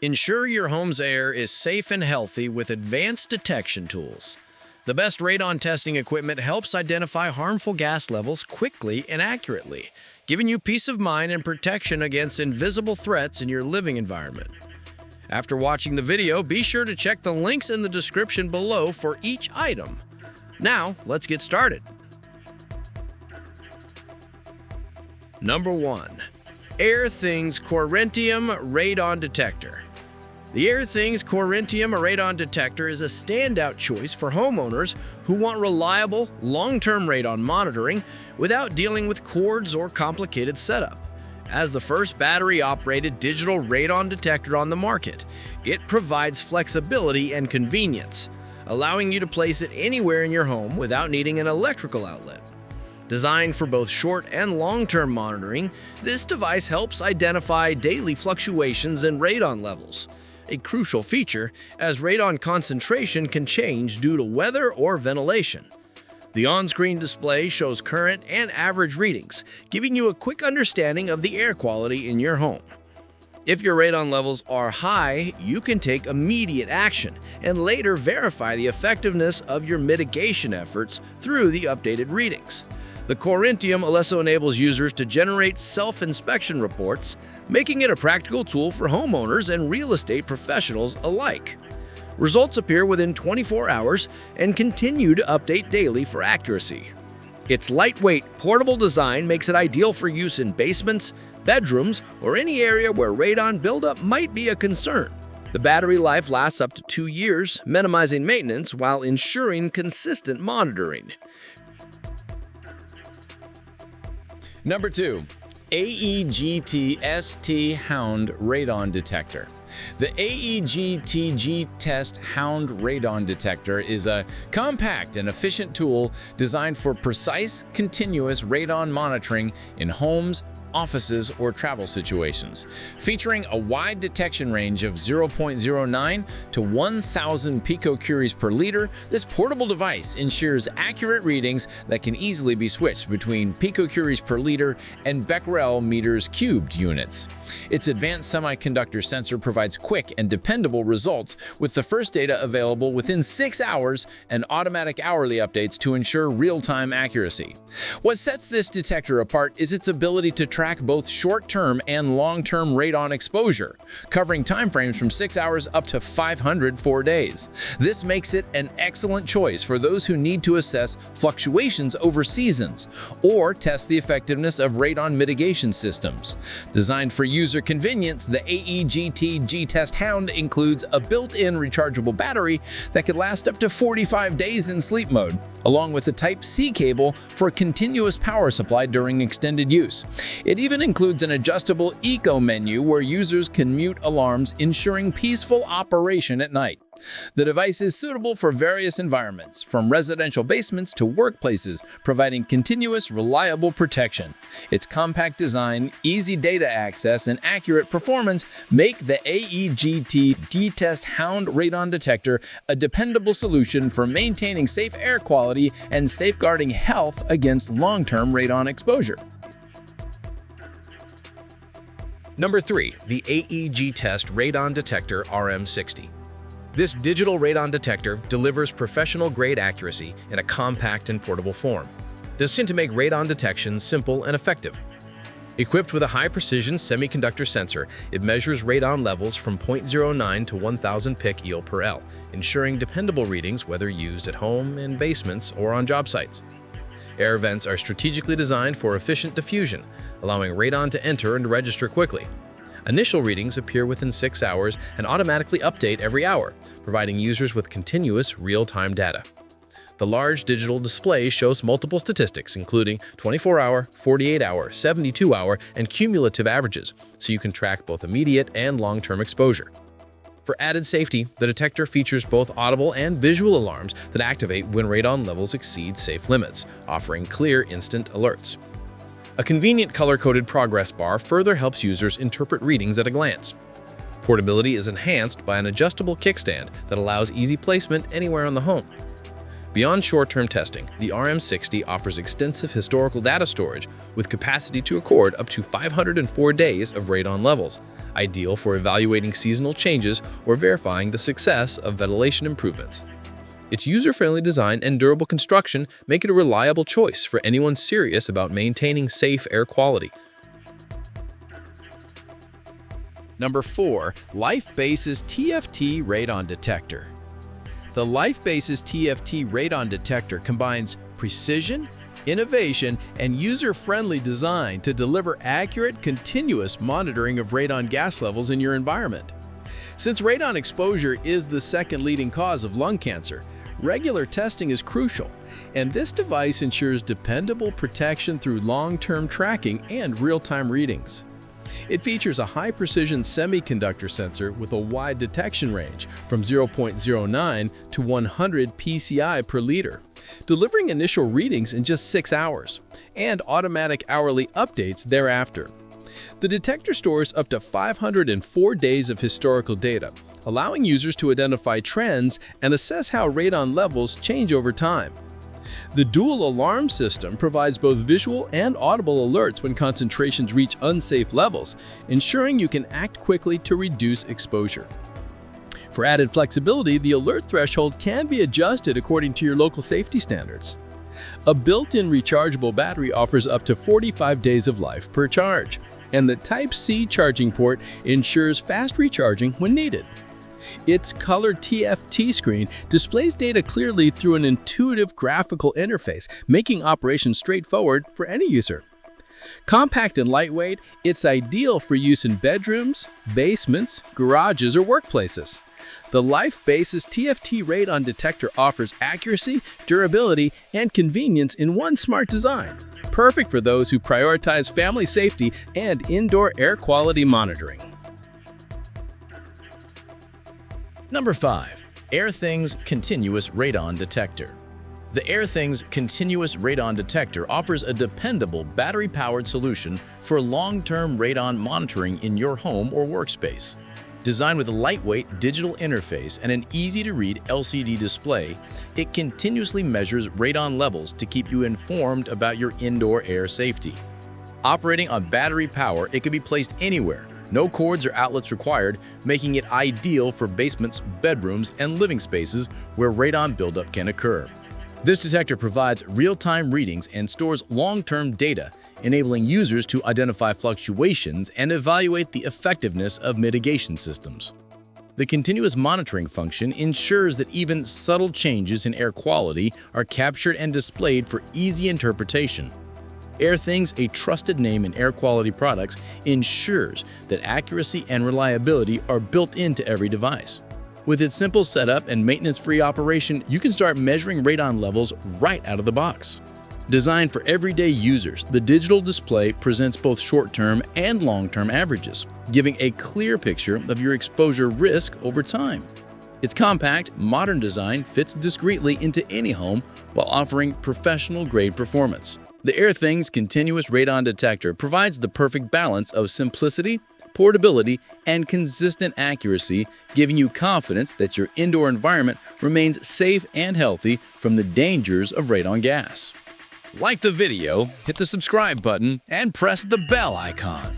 Ensure your home's air is safe and healthy with advanced detection tools. The best radon testing equipment helps identify harmful gas levels quickly and accurately, giving you peace of mind and protection against invisible threats in your living environment. After watching the video, be sure to check the links in the description below for each item. Now, let's get started. Number 1. Airthings Corentium Radon Detector. The Airthings Corentium Radon Detector is a standout choice for homeowners who want reliable, long-term radon monitoring without dealing with cords or complicated setup. As the first battery-operated digital radon detector on the market, it provides flexibility and convenience, allowing you to place it anywhere in your home without needing an electrical outlet. Designed for both short and long-term monitoring, this device helps identify daily fluctuations in radon levels, a crucial feature as radon concentration can change due to weather or ventilation. The on-screen display shows current and average readings, giving you a quick understanding of the air quality in your home. If your radon levels are high, you can take immediate action and later verify the effectiveness of your mitigation efforts through the updated readings. The Corentium also enables users to generate self-inspection reports, making it a practical tool for homeowners and real estate professionals alike. Results appear within 24 hours and continue to update daily for accuracy. Its lightweight, portable design makes it ideal for use in basements, bedrooms, or any area where radon buildup might be a concern. The battery life lasts up to 2 years, minimizing maintenance while ensuring consistent monitoring. Number 2. AEG Test Hound Radon Detector. The AEG Test Hound Radon Detector is a compact and efficient tool designed for precise, continuous radon monitoring in homes, offices, or travel situations. Featuring a wide detection range of 0.09 to 1,000 picocuries per liter, this portable device ensures accurate readings that can easily be switched between picocuries per liter and becquerel meters cubed units. Its advanced semiconductor sensor provides quick and dependable results, with the first data available within 6 hours and automatic hourly updates to ensure real-time accuracy. What sets this detector apart is its ability to track both short-term and long-term radon exposure, covering timeframes from 6 hours up to 504 days. This makes it an excellent choice for those who need to assess fluctuations over seasons or test the effectiveness of radon mitigation systems. Designed for user convenience, the AEG Test Hound includes a built-in rechargeable battery that could last up to 45 days in sleep mode, along with a Type-C cable for a continuous power supply during extended use. It even includes an adjustable eco menu where users can mute alarms, ensuring peaceful operation at night. The device is suitable for various environments, from residential basements to workplaces, providing continuous, reliable protection. Its compact design, easy data access, and accurate performance make the AEG Test Hound Radon Detector a dependable solution for maintaining safe air quality and safeguarding health against long-term radon exposure. Number 3. The AEG Test Radon Detector RM60. This digital radon detector delivers professional-grade accuracy in a compact and portable form, designed to make radon detection simple and effective. Equipped with a high-precision semiconductor sensor, it measures radon levels from 0.09 to 1,000 pic-EL per L, ensuring dependable readings whether used at home, in basements, or on job sites. Air vents are strategically designed for efficient diffusion, allowing radon to enter and register quickly. Initial readings appear within 6 hours and automatically update every hour, providing users with continuous real-time data. The large digital display shows multiple statistics, including 24-hour, 48-hour, 72-hour, and cumulative averages, so you can track both immediate and long-term exposure. For added safety, the detector features both audible and visual alarms that activate when radon levels exceed safe limits, offering clear instant alerts. A convenient color-coded progress bar further helps users interpret readings at a glance. Portability is enhanced by an adjustable kickstand that allows easy placement anywhere in the home. Beyond short-term testing, the RM60 offers extensive historical data storage with capacity to record up to 504 days of radon levels, ideal for evaluating seasonal changes or verifying the success of ventilation improvements. Its user-friendly design and durable construction make it a reliable choice for anyone serious about maintaining safe air quality. Number 4. Lifebasis TFT Radon Detector. The Lifebasis TFT Radon Detector combines precision, innovation, and user-friendly design to deliver accurate, continuous monitoring of radon gas levels in your environment. Since radon exposure is the second leading cause of lung cancer, regular testing is crucial, and this device ensures dependable protection through long-term tracking and real-time readings. It features a high-precision semiconductor sensor with a wide detection range from 0.09 to 100 psi per liter, delivering initial readings in just 6 hours, and automatic hourly updates thereafter. The detector stores up to 504 days of historical data, allowing users to identify trends and assess how radon levels change over time. The dual alarm system provides both visual and audible alerts when concentrations reach unsafe levels, ensuring you can act quickly to reduce exposure. For added flexibility, the alert threshold can be adjusted according to your local safety standards. A built-in rechargeable battery offers up to 45 days of life per charge, and the Type-C charging port ensures fast recharging when needed. Its colored TFT screen displays data clearly through an intuitive graphical interface, making operation straightforward for any user. Compact and lightweight, it's ideal for use in bedrooms, basements, garages, or workplaces. The Lifebasis TFT Radon Detector offers accuracy, durability, and convenience in one smart design, perfect for those who prioritize family safety and indoor air quality monitoring. Number 5. Airthings Continuous Radon Detector. The Airthings Continuous Radon Detector offers a dependable battery-powered solution for long-term radon monitoring in your home or workspace. Designed with a lightweight digital interface and an easy-to-read LCD display, it continuously measures radon levels to keep you informed about your indoor air safety. Operating on battery power, it can be placed anywhere. No cords or outlets required, making it ideal for basements, bedrooms, and living spaces where radon buildup can occur. This detector provides real-time readings and stores long-term data, enabling users to identify fluctuations and evaluate the effectiveness of mitigation systems. The continuous monitoring function ensures that even subtle changes in air quality are captured and displayed for easy interpretation. Airthings, a trusted name in air quality products, ensures that accuracy and reliability are built into every device. With its simple setup and maintenance-free operation, you can start measuring radon levels right out of the box. Designed for everyday users, the digital display presents both short-term and long-term averages, giving a clear picture of your exposure risk over time. Its compact, modern design fits discreetly into any home while offering professional-grade performance. The Airthings Continuous Radon Detector provides the perfect balance of simplicity, portability, and consistent accuracy, giving you confidence that your indoor environment remains safe and healthy from the dangers of radon gas. Like the video, hit the subscribe button, and press the bell icon.